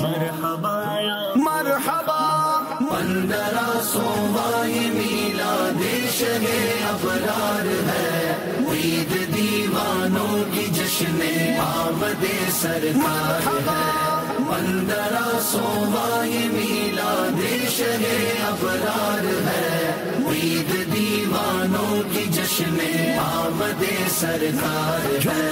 مرحبا مرحبا 1500واں میلاد شہ ابرار ہے، عید دیوانوں کی جشن آمد سرکار ہے۔ 1500واں میلاد شہ ابرار ہے، عید دیوانوں کی جشن آمد سرکار ہے۔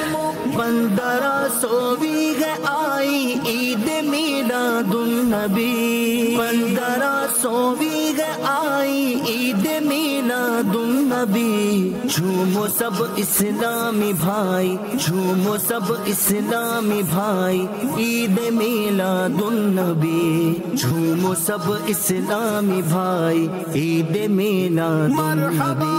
1500ویں ہے آئی عید میلاد النبی، 1500ویں ہے آئی عید میلاد النبی۔ جھومو سب اسلامی بھائی، جھومو سب اسلامی بھائی، عید میلاد النبی۔ جھومو سب اسلامی بھائی، عید میلاد النبی۔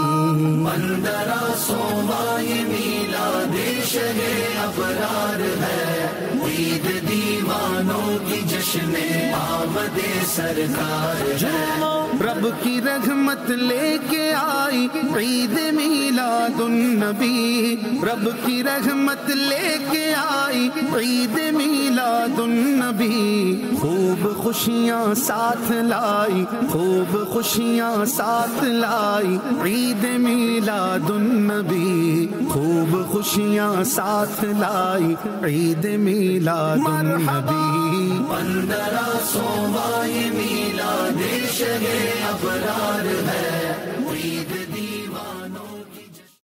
1500واں میلاد شہ ابرار ہے، عید دیوانوں کی جشن آمد سرکار ہے۔ رب کی رحمت لے کے آئی عید میلاد النبی، رب کی رحمت لے کے آئی عید میلاد النبی۔ خوب خوشیاں ساتھ لائی، خوب خوشیاں ساتھ لائی عید میلاد النبی، خوب خوشیاں ساتھ لائی عید میلاد النبی۔ 1500واں میلاد شہ ابرار ہے، عید